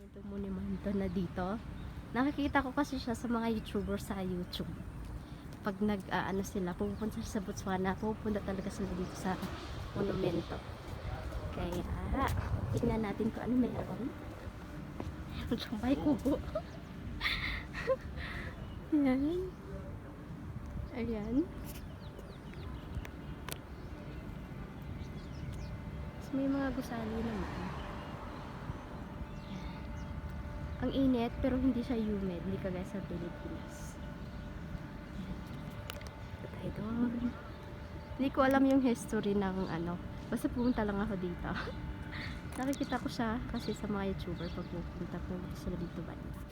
Itong monumento na dito. Nakikita ko kasi siya sa mga YouTuber sa YouTube. Pag nag-ano sila, pupunta sa Botswana, pupunta talaga sila dito sa monumento. Kaya, tingnan natin kung ano meron. Meron may kubo. Ayan. Ayan. So, may mga gusali naman. Ang init, pero hindi siya humid. Hindi kagaya sa Pilipinas. Tayo doon. Hindi ko alam yung history ng ano. Basta pumunta lang ako dito. Nakikita ko siya kasi sa mga YouTuber pag pupunta sila dito banda.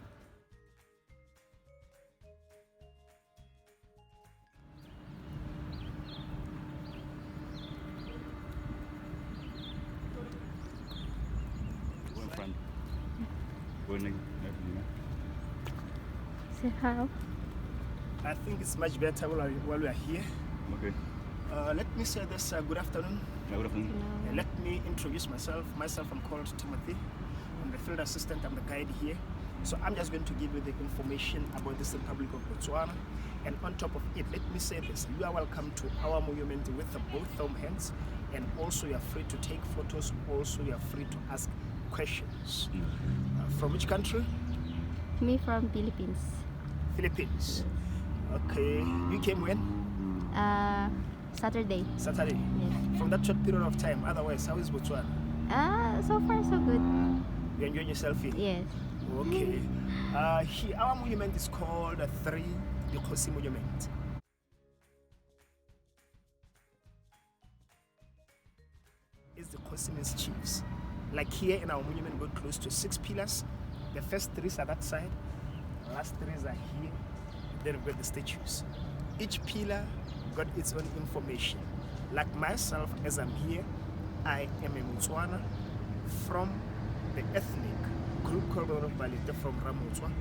So how? I think it's much better while we are here. Okay. Let me say this, good afternoon. Good afternoon. Let me introduce myself. I'm called Timothy. I'm the field assistant, I'm the guide here. So I'm just going to give you the information about this Republic of Botswana. And on top of it, let me say this. You are welcome to our monument with both thumb hands. And also you are free to take photos. Also you are free to ask questions. From which country? Me from Philippines. Philippines. Okay. You came when? Saturday. Saturday. Yes. From that short period of time. Otherwise, how is Botswana? So far so good. You enjoying yourself here? Yes. Okay. Here, our monument is called the Dikgosi Monument. It's the Dikgosi means chiefs. Like here in our monument, we got close to 6 pillars. The first 3 are that side. The last 3 are here. Then we've got the statues. Each pillar got its own information. Like myself, as I'm here, I am a Botswana from the ethnic group called Balite from Ramotswa.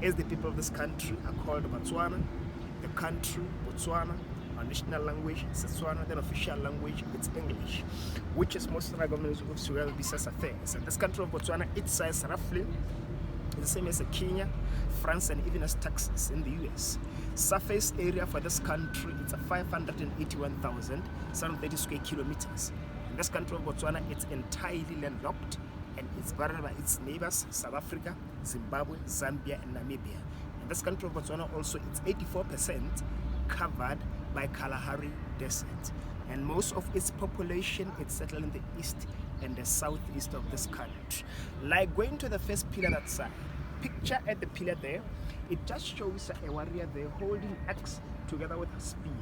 As the people of this country are called Botswana, the country Botswana, our national language Setswana, then official language it's English, which is most of our governments of well business affairs. And this country of Botswana, its size roughly is the same as Kenya, France, and even as Texas in the US. Surface area for this country it's a 581,730 square kilometers. In this country of Botswana, it's entirely landlocked and it's bordered by its neighbors, South Africa, Zimbabwe, Zambia, and Namibia. In this country of Botswana also, it's 84% covered by Kalahari Desert. And most of its population is settled in the east and the southeast of this country. Like going to the first pillar that side, picture at the pillar there, it just shows a warrior there holding axe together with a spear.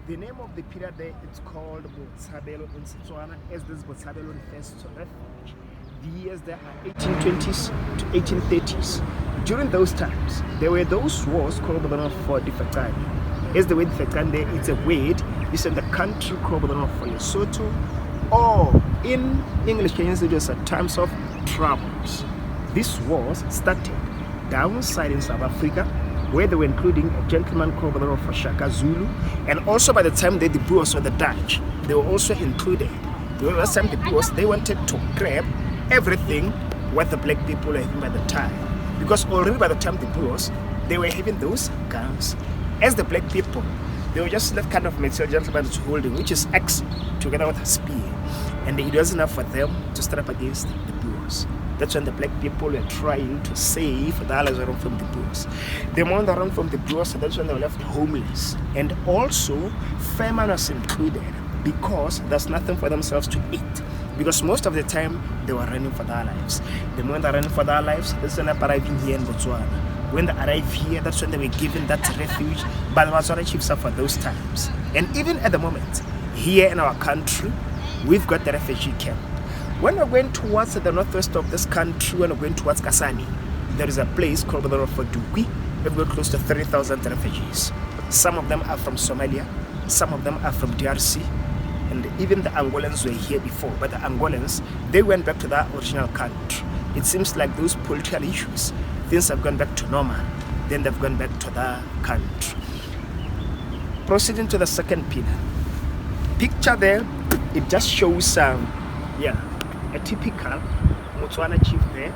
The name of the pillar there is called Botshabelo in Setswana, as this Botshabelo refers to refuge. The years there are 1820s to 1830s. During those times, there were those wars called for Difekane. As the word Difekane, it's a word used in the country called for Lesotho, or in English Kenyans it was at times of troubles. These wars started downside in South Africa, where they were including a gentleman called for Shaka Zulu, and also by the time the Boers or the Dutch, they were also included. The last time the Boers, they wanted to grab everything what the black people were having by the time, because already by the time the Boers, they were having those guns. As the black people, they were just that kind of material gentleman holding, which is axe together with a spear, and it wasn't enough for them to stand up against the Boers. That's when the black people were trying to save the allies around from the Boers. The moment around from the Boers, that's when they were left homeless, and also famine was included, because there's nothing for themselves to eat. Because most of the time they were running for their lives. The moment they're running for their lives, that's when they're arriving here in Botswana. When they arrive here, that's when they were given that refuge by the Botswana chiefs for those times. And even at the moment, here in our country, we've got the refugee camp. When we're going towards the northwest of this country, when we're going towards Kasani, there is a place called the Dukwi. We've got close to 30,000 refugees. Some of them are from Somalia, some of them are from DRC, and even the Angolans were here before, but the Angolans, they went back to their original country. It seems like those political issues, things have gone back to normal, then they've gone back to their country. Proceeding to the second pillar. Picture there, it just shows, a typical Botswana chief there.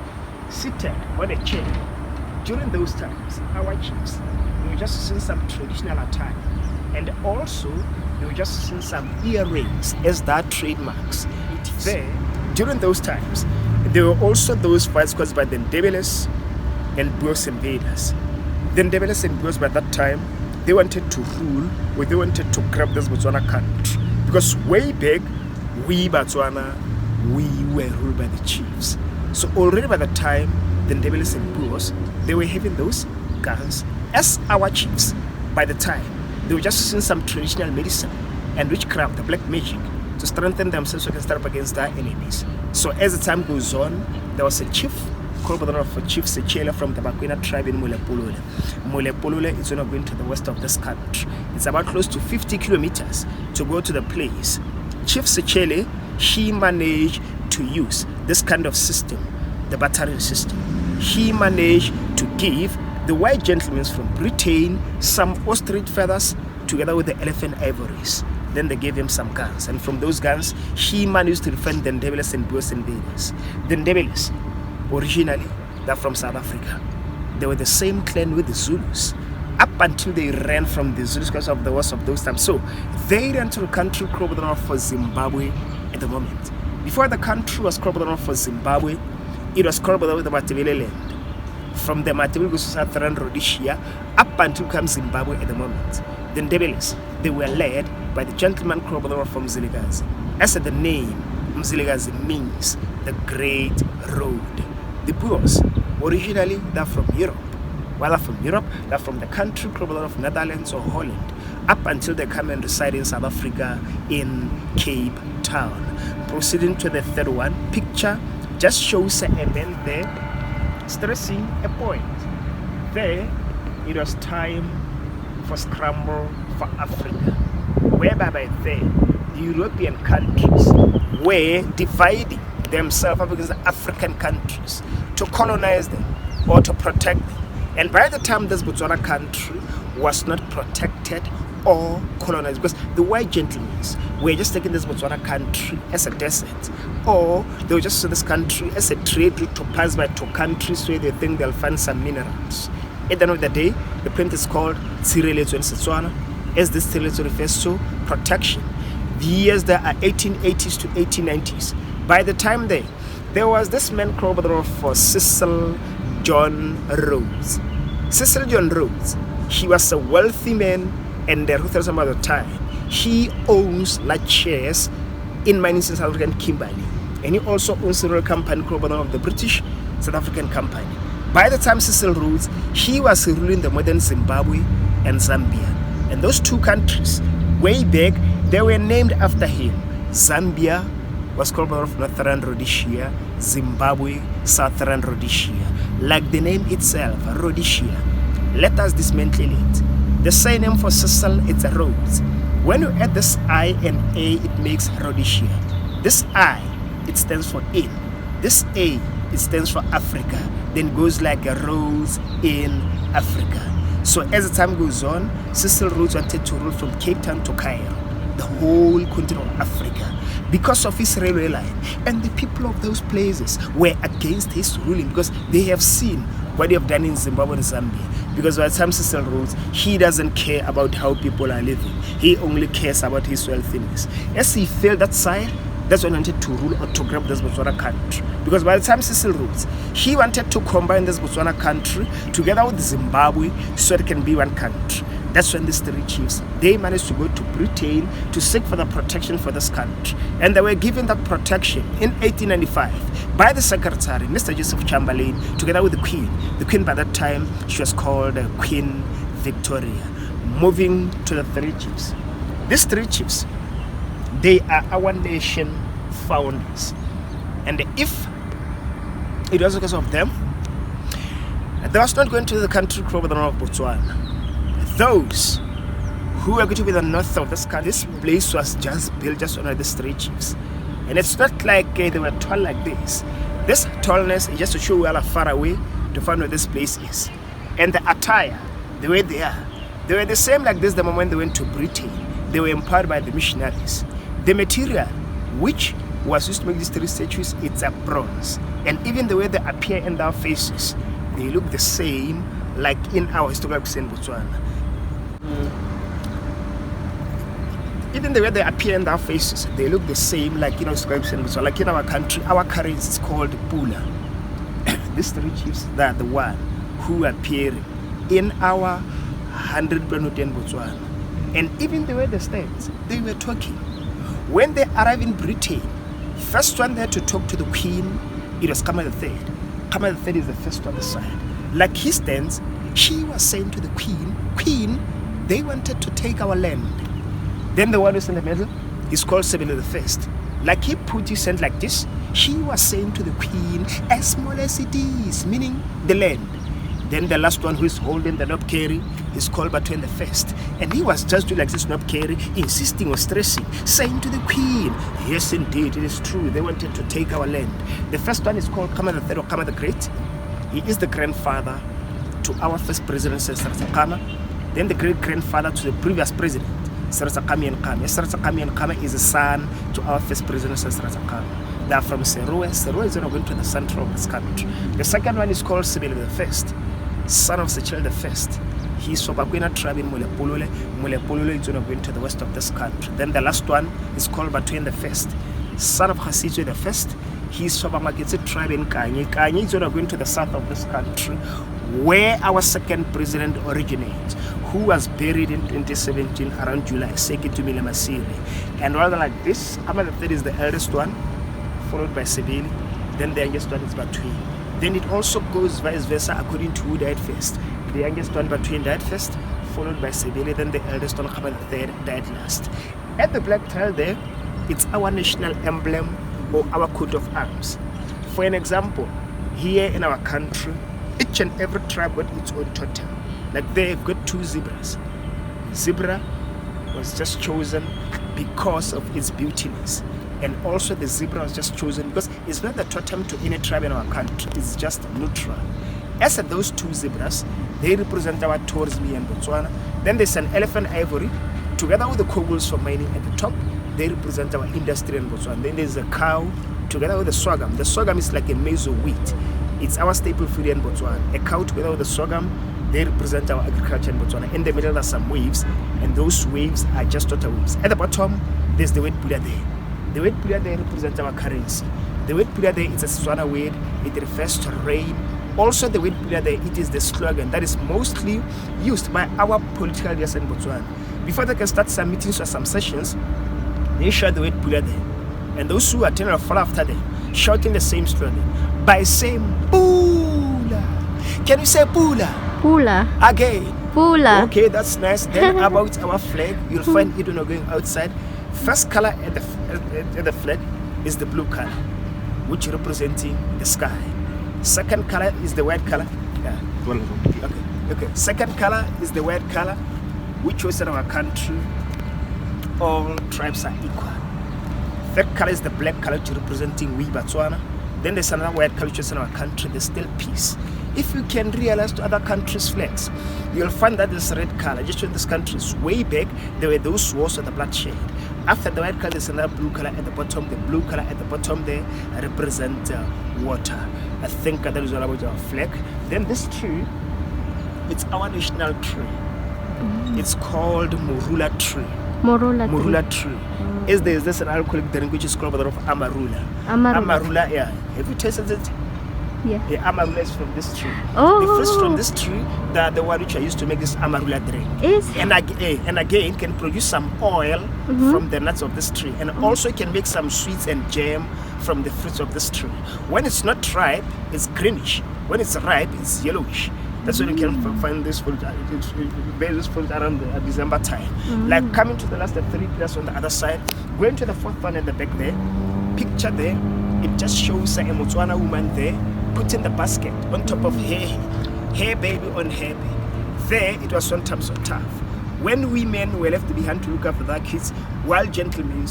seated on a chair. During those times, our chiefs, they were just using some traditional attire, and also they were just using some earrings as their trademarks. There, during those times, there were also those fights caused by the Ndebeles and Boers invaders. The Ndebeles and Boers by that time, they wanted to rule, or they wanted to grab this Botswana country, because way back, we Botswana, we were ruled by the chiefs. So already by the time the Ndebeles and Boers, they were having those guns as our chiefs. By the time, they were just using some traditional medicine and witchcraft, the black magic, to strengthen themselves so they can start up against their enemies. So as the time goes on, there was a chief called by the name of Chief Sechele from the Bakwena tribe in Mulepulule. Mulepulule is not going to the west of this country. It's about close to 50 kilometers to go to the place. Chief Sechele, he managed to use this kind of system, the battering system. He managed to give the white gentlemen from Britain some ostrich feathers together with the elephant ivories. Then they gave him some guns, and from those guns, he managed to defend the Ndebeles and Boers invaders. The Ndebeles, originally, they're from South Africa. They were the same clan with the Zulus, up until they ran from the Zulus because of the wars of those times. So they ran to the country called for Zimbabwe at the moment. Before the country was called for Zimbabwe, it was called with the Matabele land. From the Matabele to Southern Rhodesia, up until comes Zimbabwe at the moment. The Ndebeles, they were led by the gentleman called from Mzilikazi. As the name Mzilikazi means the Great Road. The Boers, originally they're from Europe. While they're from Europe, they're from the country called of Netherlands or Holland, up until they come and reside in South Africa in Cape Town. Proceeding to the third one, picture just shows a man there stressing a point. There, it was time for scramble for Africa, whereby by then the European countries were dividing themselves up against the African countries to colonize them or to protect them. And by the time this Botswana country was not protected or colonized, because the white gentlemen were just taking this Botswana country as a desert, or they were just using this country as a trade route to pass by to countries where they think they'll find some minerals. At the end of the day, the print is called Tshireletso in Setswana, as this Tshireletso refers to protection. The years there are 1880s to 1890s. By the time there was this man called by the name of Cecil John Rhodes. Cecil John Rhodes, he was a wealthy man and a ruthless man at the time. He owns large shares in mining in South African Kimberley, and he also owns a real company called by the name of the British South African Company. By the time Cecil Rhodes, he was ruling the modern Zimbabwe and Zambia. And those two countries, way back, they were named after him. Zambia was called by Northern Rhodesia, Zimbabwe, Southern Rhodesia. Like the name itself, Rhodesia. Let us dismantle it. The surname for Cecil, it's a Rhodes. When you add this I and A, it makes Rhodesia. This I, it stands for in. This A, it stands for Africa. Then goes like a rose in Africa. So as the time goes on, Cecil Rhodes wanted to rule from Cape Town to Cairo, the whole continent of Africa, because of his railway line. And the people of those places were against his ruling because they have seen what they have done in Zimbabwe and Zambia. Because by the time Cecil Rhodes, he doesn't care about how people are living. He only cares about his wealthiness. As he failed that side, that's when he wanted to rule or to grab this Botswana country. Because by the time Cecil Rhodes, he wanted to combine this Botswana country together with Zimbabwe so it can be one country. That's when these three chiefs, they managed to go to Britain to seek for the protection for this country. And they were given that protection in 1895 by the secretary, Mr. Joseph Chamberlain, together with the Queen. The Queen by that time, she was called Queen Victoria. Moving to the three chiefs. These three chiefs, they are our nation founders. And if it was because of them, they was not going to the country called the north of Botswana. Those who are going to be the north of this country, this place was just built just under these three chiefs. And it's not like they were tall like this. This tallness is just to show you all are far away to find where this place is. And the attire, the way they are, they were the same like this the moment they went to Britain. They were empowered by the missionaries. The material which was used to make these three statues, it's a bronze. And even the way they appear in their faces, they look the same like in our historical place in Botswana. Even the way they appear in their faces, they look the same like in our historical place in Botswana. Like in our country, our currency is called Pula. These three chiefs, they are the one who appear in our 100 note in Botswana. And even the way they stand, they were talking. When they arrived in Britain, first one there to talk to the queen, it was Kama III. Kama III is the first on the side. Like he stands, she was saying to the queen, they wanted to take our land. Then the one who's in the middle is called Sebele I. Like he put his hand like this, she was saying to the queen, as small as it is, meaning the land. Then the last one who is holding the knob carry is called Gaborone I. And he was just doing like this knob carry, insisting or stressing, saying to the queen, yes indeed, it is true, they wanted to take our land. The first one is called Kama III or Kama the Great. He is the grandfather to our first president, Seretse Khama. Then the great-grandfather to the previous president, Seretse Khama. Seretse Khama is the son to our first president, Seretse Khama. They are from Serowe. Serowe is going to the center of this country. The second one is called Sebele I, son of Sechele I. He's from Bakwena tribe in Mulepulule. Mulepulule is going to the west of this country. Then the last one is called Gaborone I, son of Hasitwe I. He's from Amaketse tribe in Kanye. Kanye is going to the south of this country, where our second president originates, who was buried in 2017 around July, Sekitumile Masiri. And rather like this, Kama III is the eldest one, followed by Sebele. Then the youngest one is Gaborone. Then it also goes vice versa according to who died first. The youngest one, Gaborone, died first, followed by Sebele. Then the eldest one, Kama III, died last. At the black tile there, it's our national emblem or our coat of arms. For an example, here in our country, each and every tribe got its own totem. Like they've got two zebras. Zebra was just chosen because of its beautiness. And also the zebra was just chosen because it's not the totem to any tribe in our country. It's just neutral. As for those two zebras, they represent our tourism in Botswana. Then there's an elephant ivory, together with the kobolds for mining at the top. They represent our industry in Botswana. Then there's a cow, together with the sorghum. The sorghum is like a maize or wheat. It's our staple food in Botswana. A cow together with the sorghum, they represent our agriculture in Botswana. In the middle are some waves, and those waves are just water waves. At the bottom, there's the word Pula there. The word Pula there represents our currency. The word Pula there is a Setswana word. It refers to rain. Also, the word Pula there, it is the slogan that is mostly used by our political leaders in Botswana. Before they can start some meetings or some sessions, they shout the word Pula there. And those who attend or follow after them, shouting the same slogan by saying Pula. Can you say Pula? Pula. Again. Pula. Okay, that's nice. Then about our flag, you'll find it when you're going outside. First color at the flag is the blue color, which representing the sky. Second color is the white color. Yeah. Okay. Second color is the white color, which was in our country, all tribes are equal. Third color is the black color, which representing we Botswana. Then there's another white color, which is in our country, there's still peace. If you can realize to other countries' flags, you'll find that this red color, just in this countries, way back, there were those wars of the bloodshed. After the white color, there's another blue color at the bottom. The blue color at the bottom there represent water. I think that is all about our flag. Then this tree, it's our national tree. It's called Morula tree. Morula tree. Is there's this an alcoholic drink which is called of Amarula. Amarula, yeah. Have you tasted it? Yeah. Amarula is from this tree. Oh. The fruits from this tree, they're the one which I used to make this Amarula drink. And again, can produce some oil from the nuts of this tree. And also can make some sweets and jam from the fruits of this tree. When it's not ripe, it's greenish. When it's ripe, it's yellowish. That's when you can find this fruit. This fruit around December time. Like coming to the last 3 pillars on the other side, going to the fourth one at the back there, picture there, it just shows a Motswana woman there putting the basket on top of her baby on her back. There, it was sometimes so tough. When women were left behind to look after their kids, while gentlemen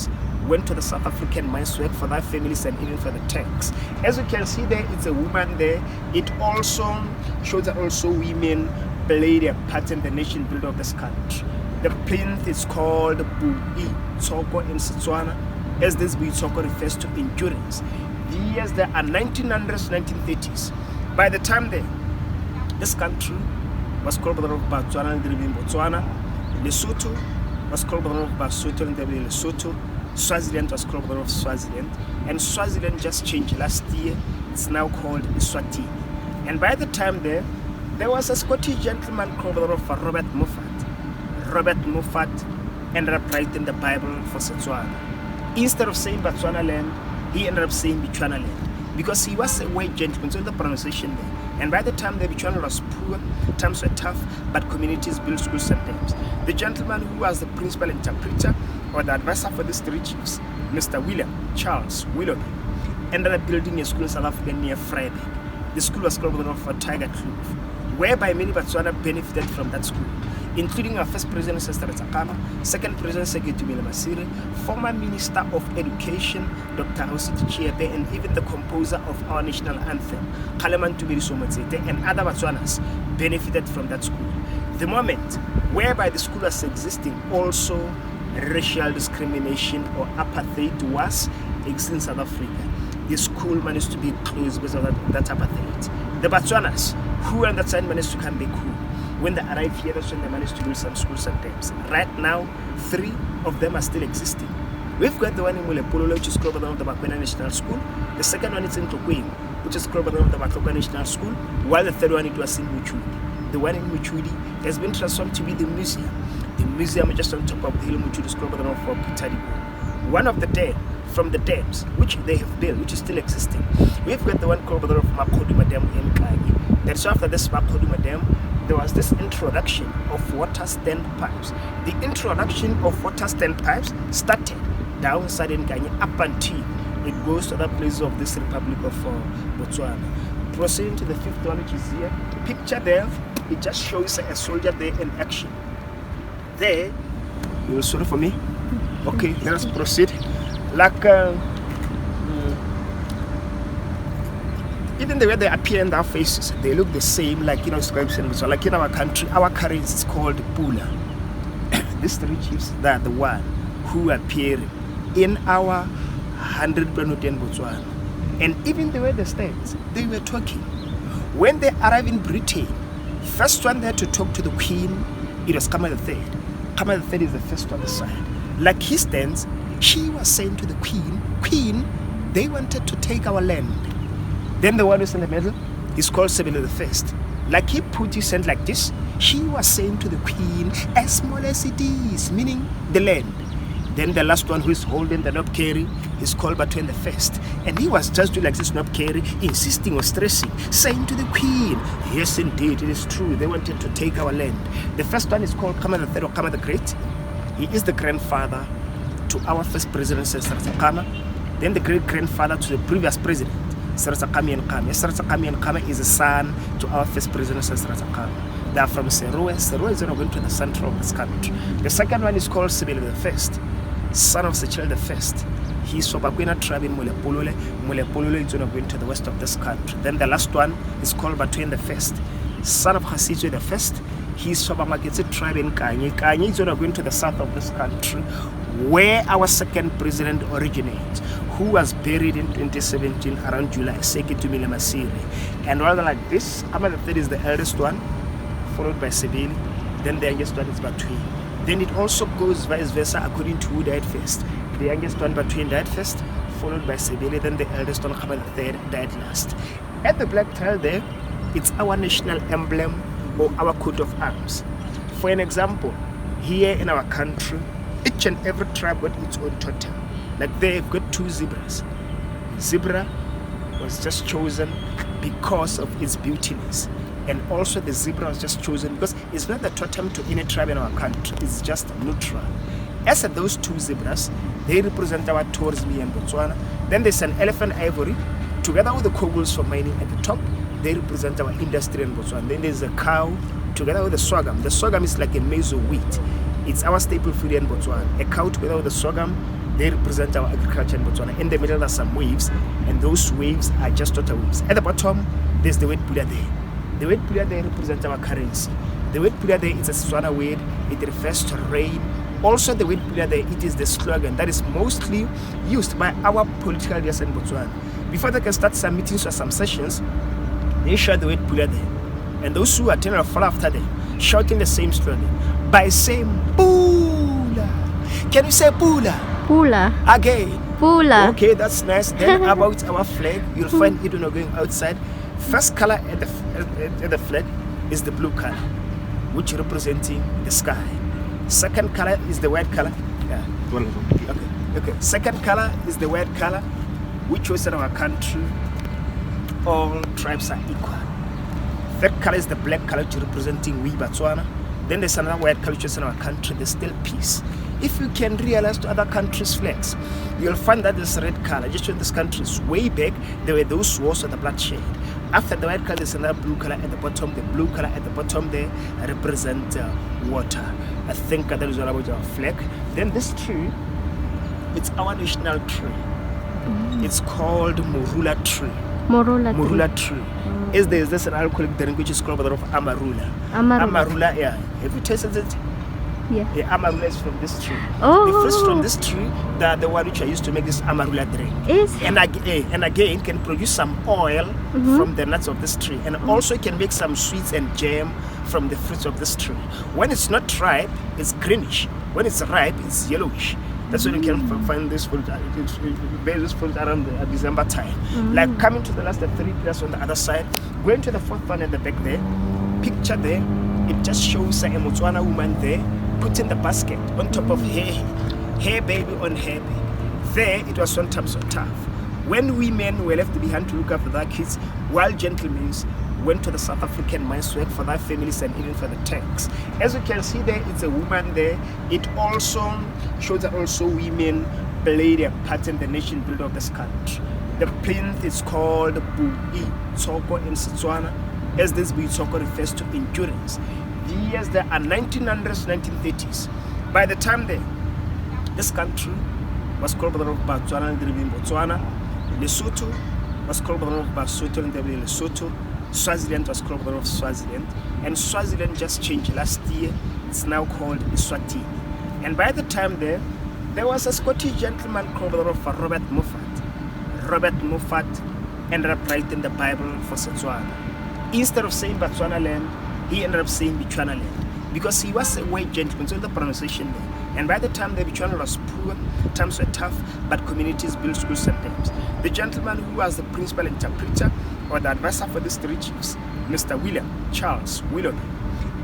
went to the South African mines to work for their families and even for the tanks. As you can see there, it's a woman there. It also shows that also women played a part in the nation building of this country. The plinth is called Bui Tsoko in Setswana. as this Boitshoko refers to endurance. The years there are 1900s, 1930s. By the time there, this country was called by the name of Botswana and in Botswana. Lesotho was called by the name of Basotho and in Lesotho. Swaziland was called by the name of Swaziland. And Swaziland just changed last year. It's now called Eswatini. And by the time there was a Scottish gentleman called by the name of Robert Moffat. Robert Moffat ended up writing the Bible for Setswana. Instead of saying Botswana land, he ended up saying Bechuana land, because he was a white gentleman, so the pronunciation there. And by the time the Bechuana was poor, times were tough, but communities built schools sometimes. The gentleman who was the principal interpreter or the advisor for these three chiefs, Mr. William Charles Willoughby, ended up building a school in South Africa near Vryburg. The school was called for Tiger Kloof, whereby many Botswana benefited from that school, including our first president, Sister Tsakama, second president, Seketumile Masire, former minister of education, Dr. Hositi Chiebe, and even the composer of our national anthem, Kaleman Tubiriso Motsete, and other Botswanas benefited from that school. The moment whereby the school was existing, also racial discrimination or apartheid was existing in South Africa. The school managed to be closed because of that apartheid. The Botswanas, who on that side managed to come back home, when they arrived here, that's when they managed to build some schools sometimes. Right now, 3 of them are still existing. We've got the one in Mulepololo, which is called by the name of the Bakwena National School. The second one is in Tokwing, which is called by the name of the Bakwena National School, while the third one it was in Muchudi. The one in Muchudi has been transformed to be the museum. The museum is just on top of the hill. Muchudi is called by the name of Peter Dikgosi. One of the dead, from the dams which they have built, which is still existing. We've got the one called by the name of Makoduma Dam in Kagi. That's after this Makoduma Dam, there was this introduction of water standpipes. The introduction of water standpipes started downside in Kenya up until it goes to other places of this Republic of Botswana. Proceeding to the 5th one, which is here. The picture there, it just shows a soldier there in action. There, you're sorry for me? Okay, let us proceed. Like, even the way they appear in their faces, they look the same, like, scribes and so. Like in our country, our currency is called Pula. These 3 chiefs, they are the one who appear in our 100 note in Botswana. And even the way they stand, they were talking. When they arrived in Britain, first one there to talk to the Queen, it was Kama III. Kama III is the first on the side. Like he stands, she was saying to the Queen, they wanted to take our land. Then the one who's in the middle is called Sebele I. Like he put his hand like this, she was saying to the Queen, as small as it is, meaning the land. Then the last one who is holding the knob carry is called Batwen I. And he was just doing like this knob carry, insisting or stressing, saying to the Queen, yes indeed, it is true, they wanted to take our land. The first one is called Kama III or Kama the Great. He is the grandfather to our first president, Sister Tsakama. Then the great-grandfather to the previous president, Sister Kami and Kami. Sister Kami and Kami is a son to our first president, Sister Tsakama. They are from Serowe. Serowe is going to the center of this country. The second one is called Sebele I, son of Sechel I. He is from Bakwena tribe in Mulepolole. Mulepolole is going to the west of this country. Then the last one is called Batwen I, son of Hasitwe I. He is from Amaketse tribe in Kanye. Kanye is going to the south of this country, where our second president originates, who was buried in 2017 around July, Seketumile Masire. And rather like this, Kama III is the eldest one, followed by Sebele. Then the youngest one is Batwi. Then it also goes vice versa according to who died first. The youngest one, Batwi, died first, followed by Sebele. Then the eldest one, Kama III, died last. At the black tile there, it's our national emblem or our coat of arms. For an example, here in our country, each and every tribe got its own totem. Like they've got 2 zebras. Zebra was just chosen because of its beautiness. And also the zebra was just chosen because it's not the totem to any tribe in our country. It's just neutral. As at those 2 zebras, they represent our tourism in Botswana. Then there's an elephant ivory, together with the kobolds for mining at the top. They represent our industry in Botswana. Then there's a cow, together with the sorghum. The sorghum is like a maize or wheat. It's our staple food in Botswana. A cow together with the sorghum, they represent our agriculture in Botswana. In the middle are some waves, and those waves are just water waves. At the bottom, there's the word Pula there. The word Pula there represents our currency. The word Pula there is a Setswana word. It refers to rain, Also, the word Pula there, it is the slogan that is mostly used by our political leaders in Botswana. Before they can start some meetings or some sessions, they shout the word Pula there. And those who attend or follow after them, shouting the same slogan by saying Pula. Can you say Pula? Pula. Again. Pula. Okay, that's nice. Then about our flag, you'll find it when you're going outside. First color at the flag is the blue color, which representing the sky. Second color is the white color. Yeah. Okay. Second color is the white color, which shows that our country, all tribes are equal. Third color is the black color, which representing we Botswana. Then there's another white color, which shows in our country there's still peace. If you can realize to other countries' flags, you'll find that this red color, just in this countries way back, there were those wars of the bloodshed. After the white color, there's another blue color at the bottom. The blue color at the bottom there represent water. I think that is all about our flag. Then this tree, it's our national tree. It's called Morula tree. Morula tree. Is there's an alcoholic drink which is called by the name of Amarula. Amarula, yeah. Have you tasted it? Yeah. Amarula is from this tree. Oh. The fruits from this tree, the one which I used to make this Amarula drink. And again, can produce some oil from the nuts of this tree. And also can make some sweets and jam from the fruits of this tree. When it's not ripe, it's greenish. When it's ripe, it's yellowish. That's when you can find this fruit. This fruit around December time. Like coming to the last 3 pillars on the other side, going to the fourth one at the back there, picture there, it just shows a Botswana woman there putting the basket on top of her baby on her back. There, it was sometimes so tough. When women were left behind to look after their kids, while gentlemen went to the South African mines to work for their families and even for the tanks. As you can see there, it's a woman there. It also shows that also women played a part in the nation building of this country. The plinth is called Bui Tsoko in Setswana, as this Bui Tsoko refers to endurance. The years there are 1900s, 1930s. By the time this country was called by the name of Botswana and in Botswana, Lesotho was called by the name of Basotho and Lesotho, Swaziland was called by the name of Swaziland, and Swaziland just changed last year. It's now called Eswatini. And by the time there was a Scottish gentleman called by the name of Robert Moffat. Robert Moffat ended up writing the Bible for Setswana. Instead of saying Botswana land, he ended up saying Botswana land, because he was a white gentleman, so the pronunciation there. And by the time the Botswana was poor, times were tough, but communities built schools sometimes. The gentleman who was the principal interpreter or the advisor for these three chiefs, Mr. William Charles Willoughby,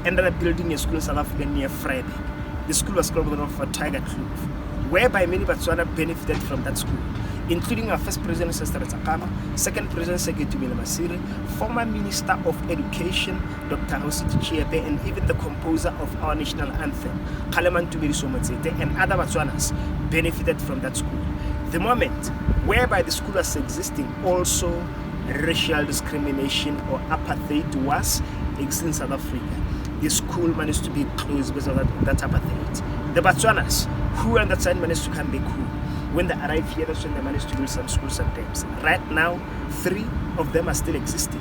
ended up building a school in South Africa near Vryburg. The school was called the name of Tiger Kloof, whereby many Botswana benefited from that school, including our first president, Sister Tsakama, second president, Sekhetumela Masire, former minister of education, Dr. Hositi Chiepe, and even the composer of our national anthem, Kaleman Tubiriso Motsete, and other Botswanas benefited from that school. The moment whereby the school was existing, also racial discrimination or apartheid was existing in South Africa. The school managed to be closed because of that apartheid. The Botswanas, who on that side managed to come back home. When they arrive here, that's when they managed to build some schools sometimes. Right now, 3 of them are still existing.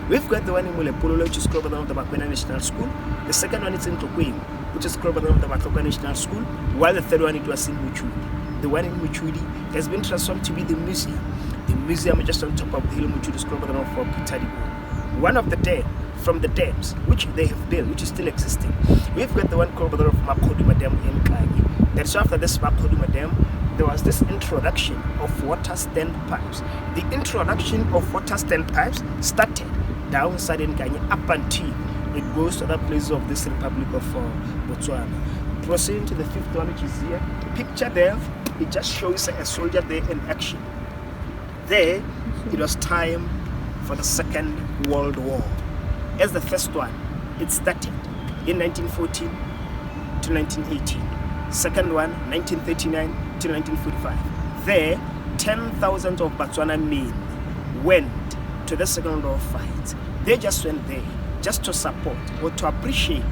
We've got the one in Mulepololo, which is called by the name of the Bakwena National School. The second one is in Tlokweng, which is called by the name of the Batloka National School, while the third one it was in Muchudi. The one in Muchudi has been transformed to be the museum. The museum just on top of the hill Muchudi is called by the name of Peter Dikgosi. One of the dead from the dams which they have built, which is still existing. We've got the one called by the name of Makoduma Dam in Kagi. Then so after this Makoduma Dam, there was this introduction of water standpipes. The introduction of water standpipes started downside in Kenya up until it goes to other places of this Republic of Botswana. Proceeding to the fifth one, which is here. Picture there, it just shows a soldier there in action. There, it was time for the Second World War. As the first one, it started in 1914 to 1918. Second one, 1939 to 1945. There, 10,000 of Botswana men went to the Second World War fight. They just went there just to support or to appreciate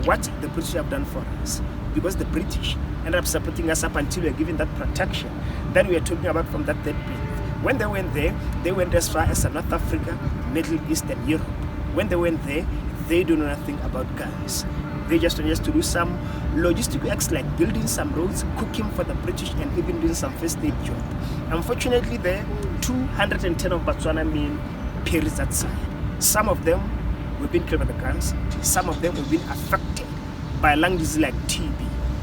what the British have done for us. Because the British ended up supporting us up until we were given that protection that we are talking about from that third plinth. When they went there, they went as far as North Africa, Middle East and Europe. When they went there, they do know nothing about guns. They just wanted to do some logistical acts like building some roads, cooking for the British, and even doing some first aid job. Unfortunately, there 210 of Botswana men perished that side. Some of them were being killed by the guns. Some of them were being affected by lung disease like TB.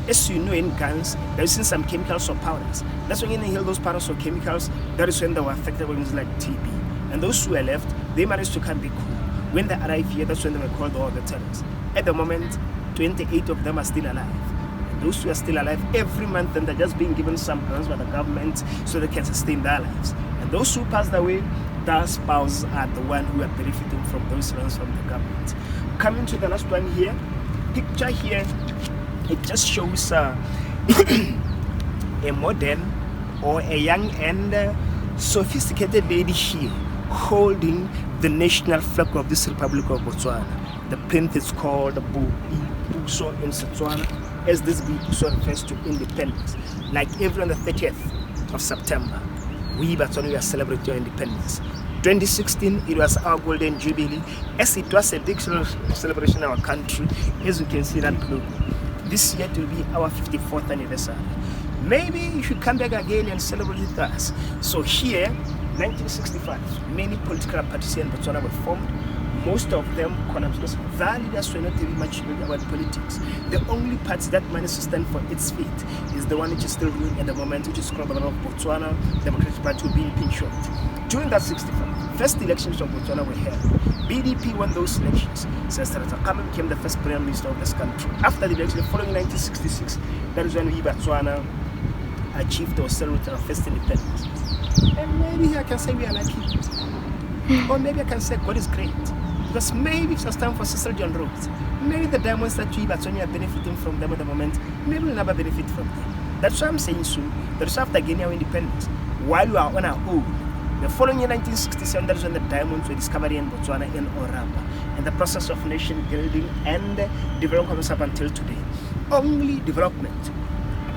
As you know, in guns, they're using some chemicals or powders. That's when you inhale those powders or chemicals, that is when they were affected by things like TB. And those who were left, they managed to come back home. When they arrived here, that's when they were called all the terrorists. At the moment, 28 of them are still alive. And those who are still alive, every month, then they're just being given some grants by the government so they can sustain their lives. And those who passed away, their spouses are the one who are benefiting from those grants from the government. Coming to the last one here, picture here, it just shows a modern or a young and sophisticated lady here holding the national flag of this Republic of Botswana. The plinth is called Buso in Setswana, as this Buso refers to independence. Like every on the 30th of September, we Botswana are celebrating our independence. 2016, it was our golden jubilee, as it was a big celebration in our country, as you can see that blue. This year it will be our 54th anniversary. Maybe you should come back again and celebrate with us. So here, 1965, many political parties in Botswana were formed. Most of them collapsed because their leaders were not very much about politics. The only party that managed to stand for its feet is the one which is still ruling at the moment, which is called the Botswana Democratic Party, being pin short. During that 65, first elections of Botswana were held. BDP won those elections. Senator Kama became the first prime minister of this country. After the election, following 1966, that is when we Botswana achieved or celebrated our first independence. And maybe I can say we are lucky. Or maybe I can say God is great. Because maybe it's time for Cecil John Rhodes. Maybe the diamonds that we Botswana are benefiting from them at the moment, maybe we'll never benefit from them. That's why I'm saying soon, that is after gaining our independence, while we are on our own. The following year, 1967, that is when the diamonds were discovered in Botswana and Orapa. And the process of nation building and development comes up until today. Only development,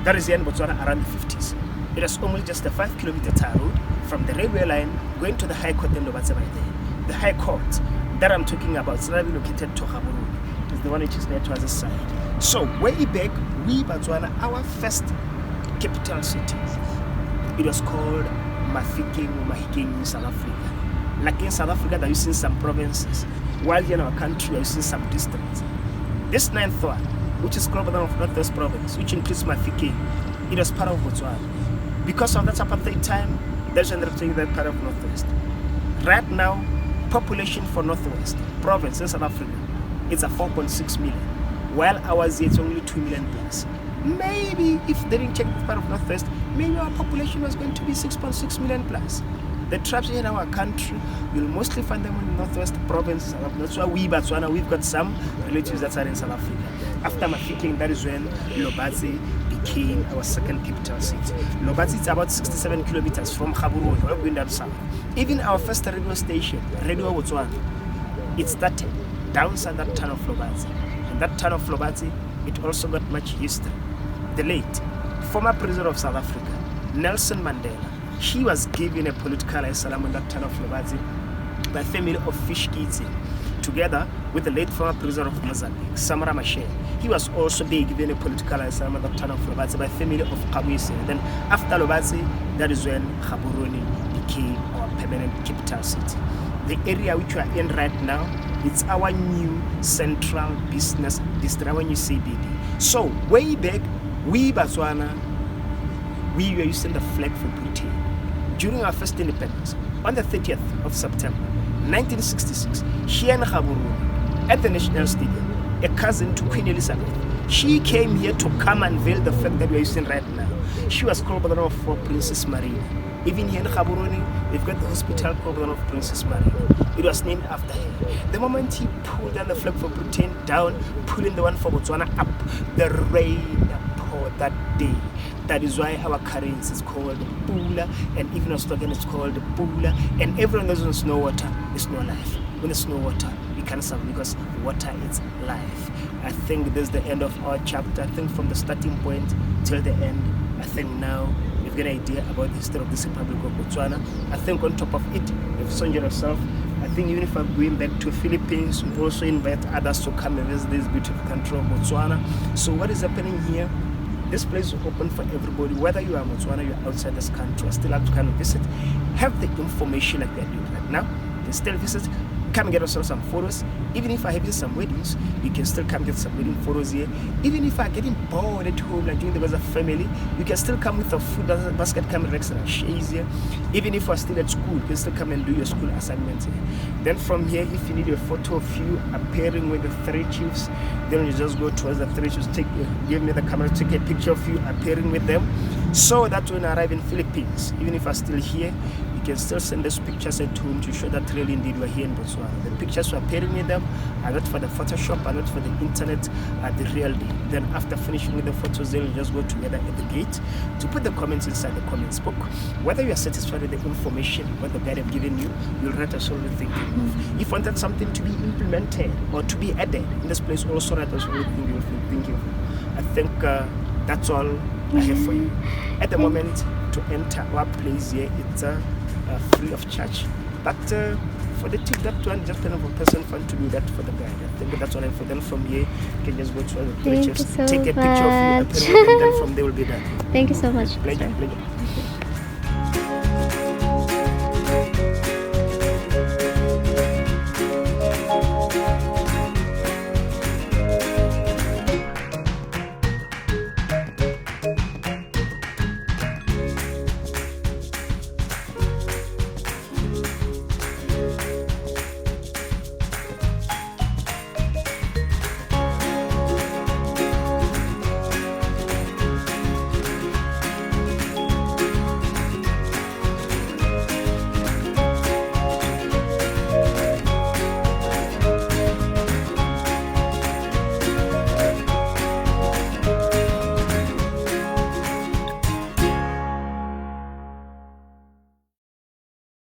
that is in Botswana around the 50s. It was only just a 5-kilometer tar road from the railway line going to the High Court in Lobatse right there. The High Court that I'm talking about is really located to Gaborone. It's the one which is near to other side. So way back, we Botswana, our first capital city, it was called Mahikeng in South Africa. Like in South Africa, they're using some provinces, while here in our country, we're using some districts. This 9th one, which is called the Northwest Province, which includes Mahikeng, it was part of Botswana. Because of that apartheid time, there's ended up taking that part of Northwest. Right now, population for Northwest Province in South Africa, it's a 4.6 million, while ours it's only 2 million plus. Maybe if they didn't check this part of Northwest, maybe our population was going to be 6.6 million plus. The tribes in our country, you'll mostly find them in the Northwest Province. That's why we Botswana, we've got some relatives that are in South Africa. After Mahikeng, that is when Lobatse became our second capital city. Lobatse is about 67 kilometers from Gaborone, we're going down south. Even our first radio station, Radio Botswana, it started downside that town of Lobatse. And that town of Lobatse, it also got much history. The late former president of South Africa, Nelson Mandela, he was given a political asylum in that town of Lobatse by family of Fish Kitse, together with the late former president of Mozambique, Samora Machel. He was also being given a political asylum in that town of Lobatse by family of Kabwise. Then after Lobatse, that is when Gaborone became our permanent capital city. The area which we are in right now, it's our new central business district, our new CBD. So way back, we Botswana, we were using the flag for Britain. During our first independence, on the 30th of September, 1966, here in Gaborone, at the National Stadium, a cousin to Queen Elizabeth, she came here to come and unveil the flag that we are using right now. She was called by the name of Princess Marina. Even here in Gaborone, we've got the hospital called by the name of Princess Marina. It was named after her. The moment he pulled down the flag for Britain down, pulling the one for Botswana up, the rain poured that day. That is why our currency is called Pula, and even our slogan is called Pula. And everyone knows when there's no water, there's no life. When there's no water, we can't survive because water is life. I think this is the end of our chapter. I think from the starting point till the end, I think now you've got an idea about the history of this Republic of Botswana. I think on top of it, you've sold yourself. I I think even if I'm going back to Philippines, we also invite others to come and visit this beautiful country of Botswana. So what is happening here? This place is open for everybody, whether you are Botswana, you're outside this country, or still have to kind of visit. Have the information like we are doing right now. You can still visit. Come and get yourself some photos. Even if I have some weddings, you can still come get some wedding photos here. Even if I'm getting bored at home, like doing the as a family, you can still come with a food basket, come and relax and shares here. Even if you're still at school, you can still come and do your school assignments here. Then from here, if you need a photo of you appearing with the 3 chiefs, then you just go towards the 3 chiefs, give me the camera, take a picture of you appearing with them. So that when I arrive in Philippines, even if I'm still here, you can still send those pictures at home to show that really indeed we're here in Botswana. The pictures we're pairing with them are not for the Photoshop, are not for the internet, are the real deal. Then after finishing with the photos, they'll just go together at the gate to put the comments inside the comments book. Whether you are satisfied with the information, what the guide have given you, you'll write us all the thinking of. If you wanted something to be implemented or to be added in this place, also write us all the thinking of. I think that's all I have for you. At the moment, to enter our place here, it's free of charge. But for the tip, that one just kind of a person fun to do that for the guide. I think that's all I have for them. From here, you can just go to the pictures, take a picture of you, and then from there will be done. Thank you so much. Pleasure. Sir. Pleasure.